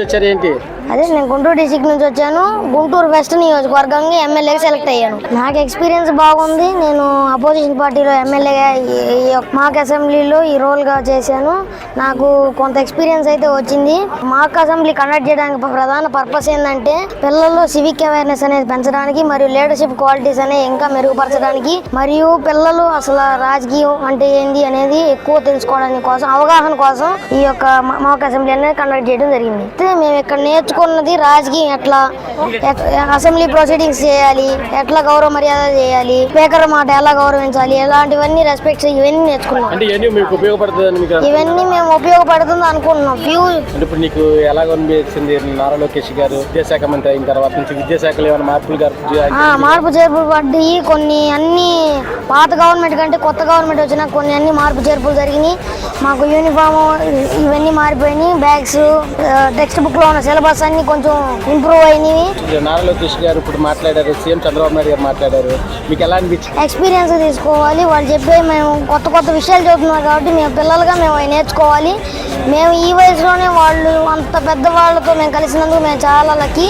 వచ్చారు ఏంటి? అదే నేను గుంటూరు డిస్ట్రిక్ట్ నుంచి వచ్చాను. గుంటూరు వెస్ట్ నియోజకవర్గంగా ఎమ్మెల్యేగా సెలెక్ట్ అయ్యాను. నాకు ఎక్స్పీరియన్స్ బాగుంది. నేను అపోజిషన్ పార్టీలో ఎమ్మెల్యేగా మాక్ అసెంబ్లీలో ఈ రోల్గా చేశాను. నాకు కొంత ఎక్స్పీరియన్స్ అయితే వచ్చింది. మాక్ అసెంబ్లీ కండక్ట్ చేయడానికి ప్రధాన పర్పస్ ఏంటంటే పిల్లల్లో సివిక్ అవేర్నెస్ అనేది పెంచడానికి మరియు లీడర్షిప్ క్వాలిటీస్ అనేవి ఇంకా మెరుగుపరచడానికి మరియు పిల్లలు అసలు రాజకీయం అంటే ఏంది అనేది ఎక్కువ తెలుసుకోవడానికి కోసం అవగాహన కోసం ఈ యొక్క మాక్ అసెంబ్లీ అనేది కండక్ట్ చేయడం జరిగింది. అయితే మేము ఇక్కడ నేర్చుకున్నది రాజకీయం ఎట్లా అసెంబ్లీ ప్రొసీడింగ్స్ చేయాలి, ఎట్లా గౌరవ మర్యాద చేయాలి, స్పీకర్ మాట ఎలా గౌరవించాలి, ఇలాంటివన్నీ రెస్పెక్ట్స్ ఇవన్నీ నేర్చుకున్నాం. ఇవన్నీ మేము ఉపయోగపడుతుంది అనుకుంటున్నాం. ఇప్పుడు నీకు ఎలా అనిపించింది? నారా లోకేష్ గారు విద్యాశాఖ మంత్రి అయిన తర్వాత నుంచి విద్యాశాఖలో ఏమైనా మార్పు చేర్పులు పడ్డాయి. కొన్ని అన్ని పాత గవర్నమెంట్ కంటే కొత్త గవర్నమెంట్ వచ్చినా కొన్ని అన్ని మార్పు చేర్పులు జరిగినాయి. మాకు యూనిఫామ్ ఇవన్నీ మారిపోయినాయి. బ్యాగ్స్, టెక్స్ట్ బుక్ లో ఉన్న సిలబస్ అన్ని కొంచెం ఇంప్రూవ్ అయినాయి. నారా లోకేష్ గారు ఇప్పుడు మాట్లాడారు, సీఎం చంద్రబాబు నాయుడు గారు మాట్లాడారు. మీకు ఎలా అనిపించింది? ఎక్స్పీరియన్స్ తీసుకోవాలి. వాళ్ళు చెప్పే మేము కొత్త విషయాలు చెబుతున్నారు కాబట్టి మేము పిల్లలుగా మేము అవి నేర్చుకోవాలి. మేము ఈ వయసులోనే వాళ్ళు అంత పెద్ద వాళ్ళతో మేము కలిసినందుకు మేము చాలా లక్కీ.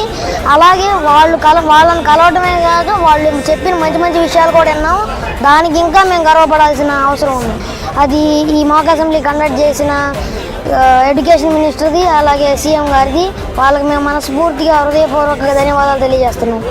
అలాగే వాళ్ళని కలవడమే కాదు, వాళ్ళు చెప్పిన మంచి విషయాలు కూడా విన్నాం. దానికి ఇంకా మేము గర్వపడాల్సిన అవసరం ఉంది. అది ఈ మాక్ అసెంబ్లీ కండక్ట్ చేసిన ఎడ్యుకేషన్ మినిస్టర్ది అలాగే సీఎం గారిది. వాళ్ళకి మేము మనస్ఫూర్తిగా హృదయపూర్వక ధన్యవాదాలు తెలియజేస్తున్నాం.